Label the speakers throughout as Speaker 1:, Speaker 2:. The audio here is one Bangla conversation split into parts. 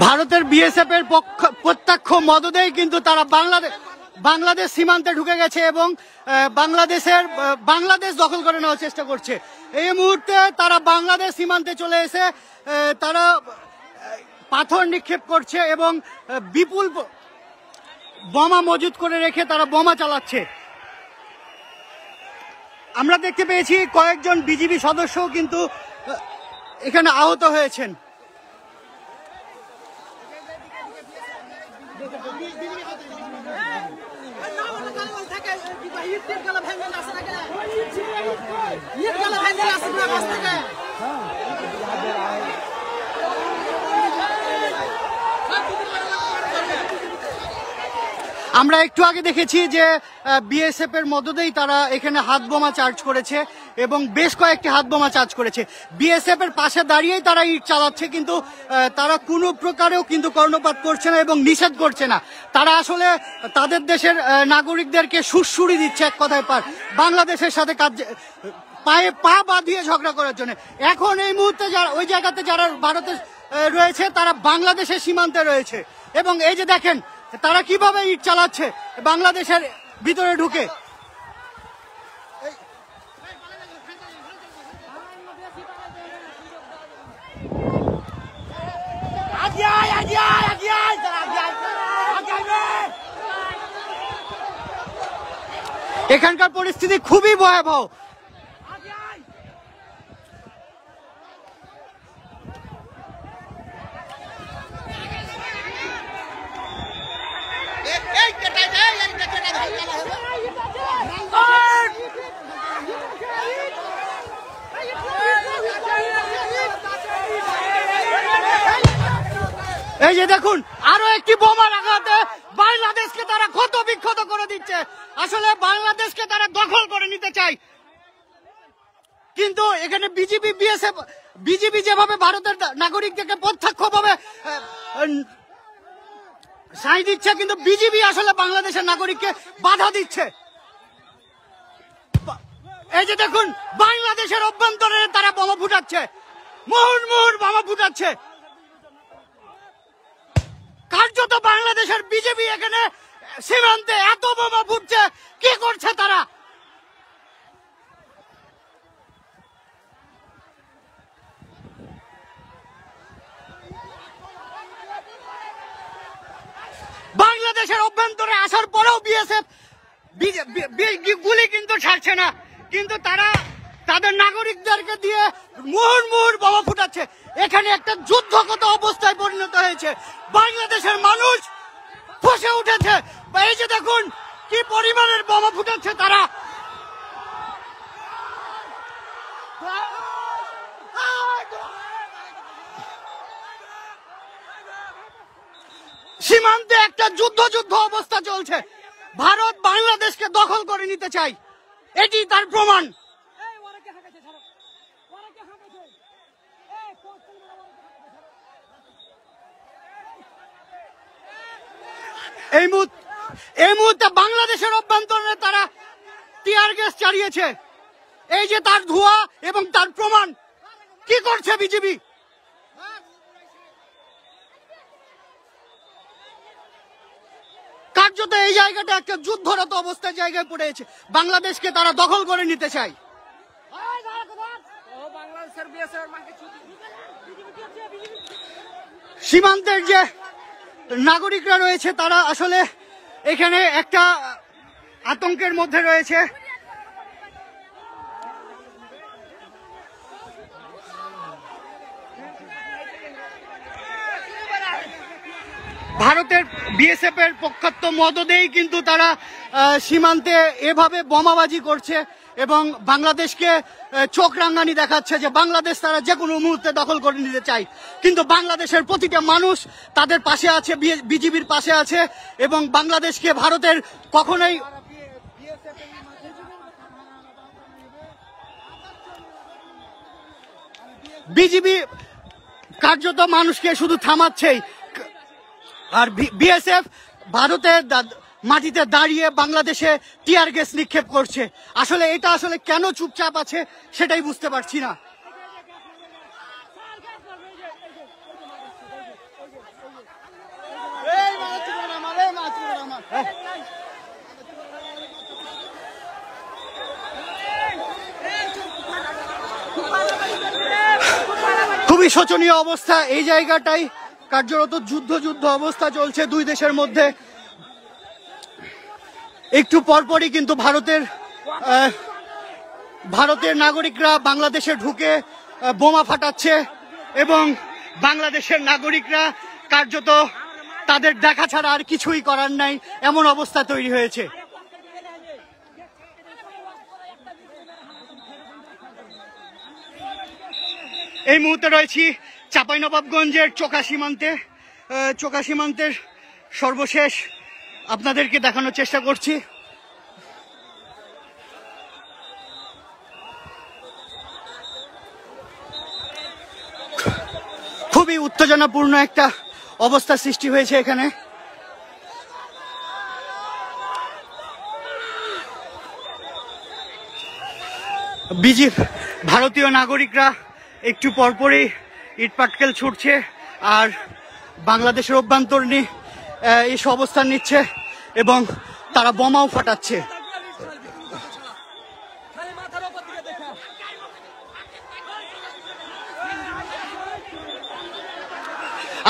Speaker 1: ভারতের বিএসএফ এর প্রত্যক্ষ মদদেই কিন্তু তারা বাংলাদেশ সীমান্তে ঢুকে গেছে এবং বাংলাদেশ দখল করে নেওয়ার চেষ্টা করছে। এই মুহূর্তে তারা বাংলাদেশ সীমান্তে চলে এসে তারা পাথর নিক্ষেপ করছে এবং বিপুল বোমা মজুত করে রেখে তারা বোমা চালাচ্ছে। আমরা দেখতে পেয়েছি কয়েকজন বিজিবি সদস্যও কিন্তু এখানে আহত হয়েছেন। আমরা একটু আগে দেখেছি যে বিএসএফ এর মদদেই তারা এখানে হাত বোমা চার্জ করেছে এবং বেশ কয়েকটি হাত বোমা চার্জ করেছে। বিএসএফ এর পাশে দাঁড়িয়েই তারা ইট চালাচ্ছে, কিন্তু তারা কোনো প্রকারেও কিন্তু কর্ণপাত করছে না এবং নিষেধ করছে না। তারা আসলে তাদের দেশের নাগরিকদেরকে সুড়সুড়ি দিচ্ছে এক কথায় বাংলাদেশের সাথে পায়ে পা বাঁধিয়ে ঝগড়া করার জন্য। এখন এই মুহূর্তে ওই জায়গাতে যারা ভারতে রয়েছে তারা বাংলাদেশের সীমান্তে রয়েছে এবং এই যে দেখেন তারা কিভাবে ইট চালাচ্ছে বাংলাদেশের ভিতরে ঢুকে। এখানকার পরিস্থিতি খুবই ভয়াবহ। এই যে দেখুন আরো একটি বোমার আঘাতে বাংলাদেশকে তারা ক্ষত বিক্ষত করে দিচ্ছে। আসলে বাংলাদেশকে তারা দখল করে নিতে চায়, কিন্তু এখানে বিজিবি যেভাবে ভারতের নাগরিকদেরকে প্রত্যক্ষভাবে সাই দিচ্ছে, কিন্তু বিজিবি আসলে বাংলাদেশের নাগরিককে বাধা দিচ্ছে। এই যে দেখুন বাংলাদেশের অভ্যন্তরে তারা বোমা ফুটাচ্ছে, মুহুর্মুহুর বোমা ফুটাচ্ছে। কার্যত বাংলাদেশের বিজেপি এখানে সীমান্তে এত বোমা ফুটছে, কি করছে তারা? বাংলাদেশের অভ্যন্তরে আসার পরেও বিএসএফ গুলি কিন্তু ছাড়ছে না, কিন্তু তারা তাদের নাগরিকদেরকে দিয়ে মুহুর্মুহুর বোমা ফুটাচ্ছে। এখানে একটা যুদ্ধগত অবস্থায় পরিণত হয়েছে। বাংলাদেশের মানুষ ফুঁসে উঠেছে। এই যে দেখুন কি পরিমাণের বোমা ফুটাচ্ছে তারা। সীমান্তে একটা যুদ্ধ অবস্থা চলছে। ভারত বাংলাদেশকে দখল করে নিতে চায়, এটি তার প্রমাণ। এই মুহূর্তে বাংলাদেশের অভ্যন্তরে তারা টিয়ার গ্যাস চালিয়েছে। এই যে তার ধোঁয়া এবং তার প্রমাণ। কি করছে বিজেপি? কার্যত এই জায়গাটা একটা যুদ্ধরত অবস্থার জায়গায় পড়েছে। বাংলাদেশকে তারা দখল করে নিতে চায়। সীমান্তের যে নাগরিকরা রয়েছে তারা আসলে এখানে একটা আতঙ্কের মধ্যে রয়েছে। ভারতের বিএসএফ এর পক্ষাত্ম মদদেই কিন্তু তারা সীমান্তে এভাবে বোমাবাজি করছে এবং বাংলাদেশকে চোখ রাঙানি দেখাচ্ছে যে বাংলাদেশ তারা যে কোনো মুহূর্তে দখল করে নিতে চায়। কিন্তু বাংলাদেশের প্রতিটা মানুষ তাদের পাশে আছে, বিজিবির পাশে আছে এবং বাংলাদেশকে ভারতের কখনোই বিজিবি কার্যত মানুষকে শুধু থামাচ্ছেই, আর বিএসএফ ভারতের মাটিতে দাঁড়িয়ে বাংলাদেশে টিয়ার গ্যাস নিক্ষেপ করছে। আসলে এটা আসলে কেন চুপচাপ আছে সেটাই বুঝতে পারছি না। খুবই শোচনীয় অবস্থা এই জায়গাটাই, কার্যরত যুদ্ধ অবস্থা চলছে দুই দেশের মধ্যে। একটু পরপরই কিন্তু ভারতের নাগরিকরা বাংলাদেশে ঢুকে বোমা ফাটাচ্ছে এবং বাংলাদেশের নাগরিকরা কার্যত তাদের দেখা ছাড়া আর কিছুই করার নাই, এমন অবস্থা তৈরি হয়েছে। এই মুহূর্তে রয়েছি চাঁপাইনবাবগঞ্জের চোকা সীমান্তের সর্বশেষ আপনাদেরকে দেখানোর চেষ্টা করছি। খুবই উত্তেজনাপূর্ণ একটা অবস্থা সৃষ্টি হয়েছে এখানে। ভারতীয় নাগরিকরা একটু পরপরই ইটপাটকেল ছুটছে আর বাংলাদেশের অভ্যন্তরীণ এসে অবস্থান নিচ্ছে এবং তারা বোমাও ফাটাচ্ছে।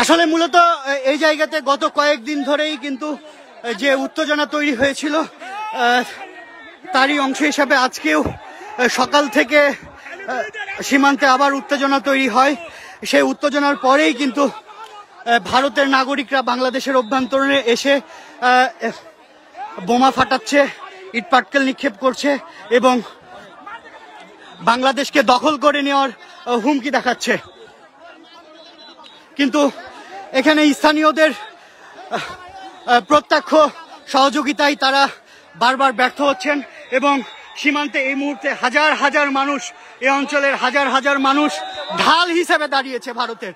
Speaker 1: আসলে মূলত এই জায়গাতে গত কয়েকদিন ধরেই কিন্তু যে উত্তেজনা তৈরি হয়েছিল তারই অংশ হিসাবে আজকেও সকাল থেকে সীমান্তে আবার উত্তেজনা তৈরি হয়। সেই উত্তেজনার পরেই কিন্তু ভারতের নাগরিকরা বাংলাদেশের অভ্যন্তরে এসে বোমা ফাটাচ্ছে, ইটপাটকেল নিক্ষেপ করছে এবং বাংলাদেশকে দখল করে নেওয়ার হুমকি দেখাচ্ছে। কিন্তু এখানে স্থানীয়দের প্রত্যক্ষ সহযোগিতায় তারা বারবার ব্যর্থ হচ্ছেন এবং সীমান্তে এই মুহূর্তে হাজার মানুষ, এই অঞ্চলের হাজার মানুষ ঢাল হিসেবে দাঁড়িয়েছে ভারতের।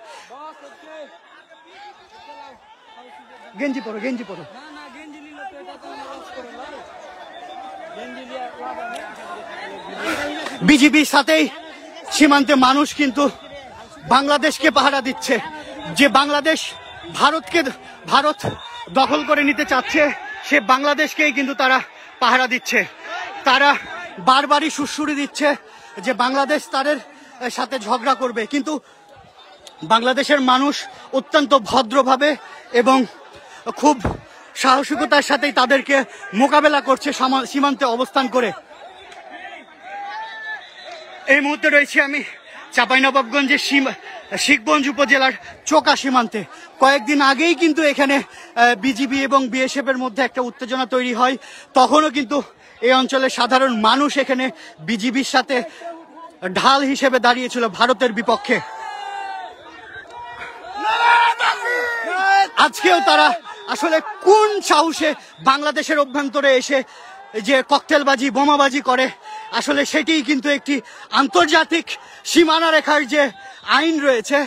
Speaker 1: গেঞ্জি পরো। বিজিবির সাথেই সীমান্তে মানুষ কিন্তু বাংলাদেশকে পাহারা দিচ্ছে। যে বাংলাদেশ ভারত দখল করে নিতে চাচ্ছে, সে বাংলাদেশকেই কিন্তু তারা পাহারা দিচ্ছে। তারা বারবারই সুড়সুড়ি দিচ্ছে যে বাংলাদেশ তাদের সাথে ঝগড়া করবে, কিন্তু বাংলাদেশের মানুষ অত্যন্ত ভদ্রভাবে এবং খুব সাহসিকতার সাথেই তাদেরকে মোকাবেলা করছে সীমান্তে অবস্থান করে। এই মুহূর্তে রয়েছে আমি চাঁপাইনবাবগঞ্জের শিখগঞ্জ উপজেলার চোকা সীমান্তে। কয়েকদিন আগেই কিন্তু এখানে বিজিবি এবং বিএসএফ এর মধ্যে একটা উত্তেজনা তৈরি হয়। তখনও কিন্তু এই অঞ্চলের সাধারণ মানুষ এখানে বিজিবির সাথে ঢাল হিসেবে দাঁড়িয়েছিল ভারতের বিপক্ষে। আজকেও তারা আসলে কোন সাহসে বাংলাদেশের অভ্যন্তরে এসে যে ককটেলবাজি, বোমাবাজি করে, আসলে সেটিই কিন্তু একটি আন্তর্জাতিক সীমানা রেখার যে আইন রয়েছে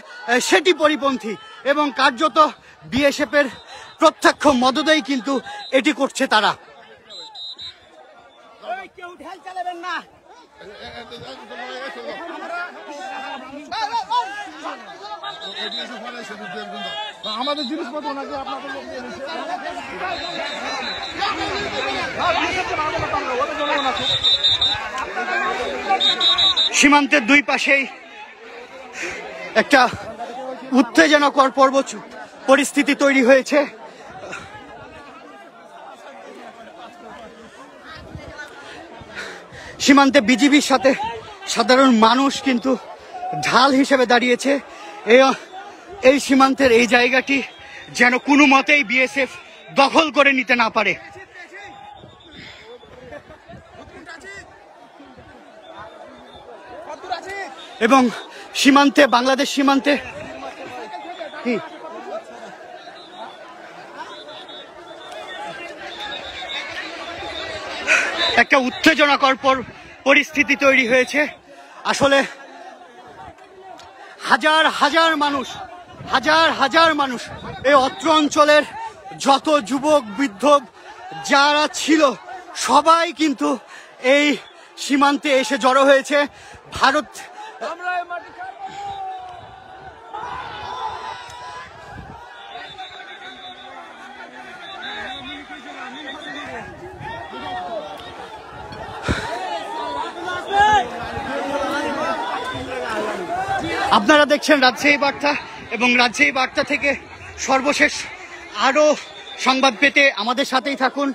Speaker 1: সেটি পরিপন্থী এবং কার্যত বিএসএফ এর প্রত্যক্ষ মদদেই কিন্তু এটি করছে তারা।
Speaker 2: আমাদের জিনিসপত্র নাকি আপনাদের
Speaker 1: সীমান্তের দুই পাশেই একটা উত্তেজনাকর পরিস্থিতি তৈরি হয়েছে। সীমান্তে বিজিবির সাথে সাধারণ মানুষ কিন্তু ঢাল হিসেবে দাঁড়িয়েছে। এই সীমান্তের এই জায়গাটি যেন কোনো মতেই বিএসএফ দখল করে নিতে না পারে। এবং সীমান্তে, বাংলাদেশ সীমান্তে কি একটা উত্তেজনাকর পরিস্থিতি তৈরি হয়েছে। আসলে হাজার মানুষ এই অত্র অঞ্চলের যত যুবক বৃদ্ধ যারা ছিল সবাই কিন্তু এই সীমান্তে এসে জড়ো হয়েছে। ভারত আপনারা দেখছেন রাজশাহী বার্তা এবং রাজশাহী বার্তা থেকে সর্বশেষ আরো সংবাদ পেতে আমাদের সাথেই থাকুন।